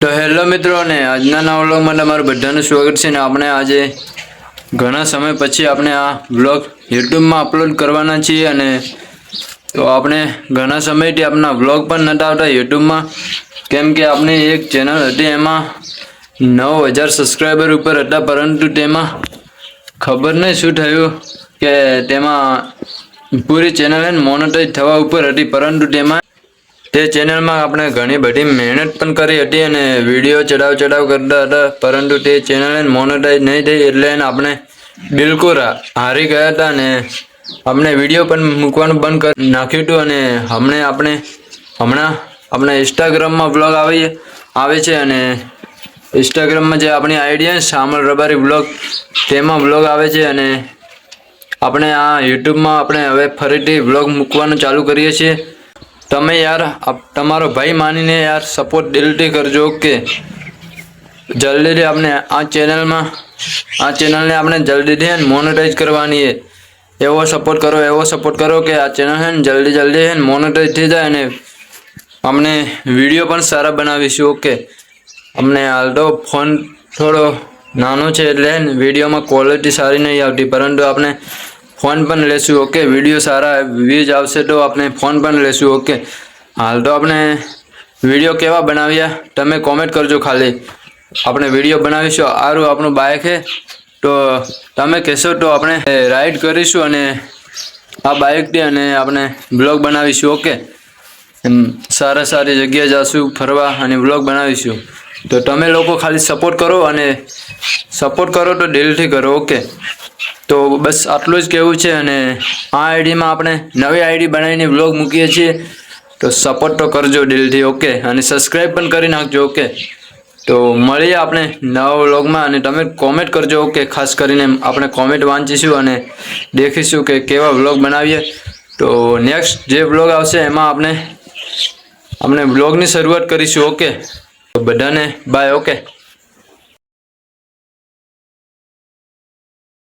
તો હેલો મિત્રો ને આજના નવા વ્લોગમાં તમારું બધાનું સ્વાગત છે ને આપણે આજે ઘણા સમય પછી આપણે આ વ્લોગ યુટ્યુબમાં અપલોડ કરવાના છીએ અને તો આપણે ઘણા સમયથી આપણા વ્લોગ પણ નહોતા આવતા યુટ્યુબમાં કેમ કે આપણે એક ચેનલ હતી એમાં 9000 સબસ્ક્રાઈબર ઉપર હતા પરંતુ તેમાં ખબર નહીં શું થયું કે તેમાં પૂરી ચેનલ મોનેટાઈઝ થવા ઉપર હતી પરંતુ તેમાં તે ચેનલમાં આપણે ઘણી બધી મહેનત પણ કરી હતી અને વિડીયો ચડાવ કરતા હતા પરંતુ તે ચેનલ મોનેટાઈઝ નહીં થઈ એટલે આપણે બિલકુલ હારી ગયા હતા અને આપણે વિડીયો પણ મૂકવાનું બંધ કરી નાખ્યું હતું અને હમણાં આપણે ઇન્સ્ટાગ્રામમાં બ્લોગ આવે છે અને ઇન્સ્ટાગ્રામમાં જે આપણી આઈડી છે શામલ રબારી બ્લોગ તેમાં બ્લોગ આવે છે અને આપણે આ યુટ્યુબમાં આપણે હવે ફરીથી બ્લોગ મૂકવાનું ચાલુ કરીએ છીએ। તમે યાર તમારો ભાઈ માનીને યાર સપોર્ટ દિલથી કરજો ઓકે। જલ્દીથી આપણે આ ચેનલને આપણે જલ્દીથી મોનેટાઈઝ કરવાની છે। એવો સપોર્ટ કરો કે આ ચેનલ છે ને જલ્દી મોનેટાઈઝ થઈ જાય અને આપણે વિડીયો પણ સારા બનાવીશું ઓકે। અમને હાલ તો ફોન થોડો નાનો છે એટલે વિડીયોમાં ક્વોલિટી સારી નહીં આવતી પરંતુ આપણે ફોન પણ લેશું ઓકે। વિડીયો સારા વ્યૂઝ આવશે તો આપણે ફોન પણ લેશું ઓકે। હાલ તો આપણે વિડીયો કેવા બનાવ્યા તમે કોમેન્ટ કરજો ખાલી આપણે વિડીયો બનાવીશું। સારું આપણું બાઇક છે તો તમે કહેશો તો આપણે રાઈડ કરીશું અને આ બાઇકથી અને આપણે બ્લોગ બનાવીશું ઓકે। સારી જગ્યાએ જઈશું ફરવા અને બ્લોગ બનાવીશું તો તમે લોકો ખાલી સપોર્ટ કરો અને સપોર્ટ કરો તો દિલથી કરો ઓકે। તો બસ આટલું જ કહેવું છે અને આ આઈડીમાં આપણે નવી આઈડી બનાવીને વ્લોગ મૂકીએ છીએ તો સપોર્ટ તો કરજો દિલથી ઓકે અને સબસ્ક્રાઈબ પણ કરી નાખજો ઓકે। તો મળીએ આપણે નવા વ્લોગમાં અને તમે કોમેન્ટ કરજો ઓકે। ખાસ કરીને આપણે કોમેન્ટ વાંચીશું અને દેખીશું કે કેવા વ્લોગ બનાવીએ તો નેક્સ્ટ જે વ્લોગ આવશે એમાં આપણે વ્લોગની શરૂઆત કરીશું ઓકે। તો બધાને બાય ઓકે।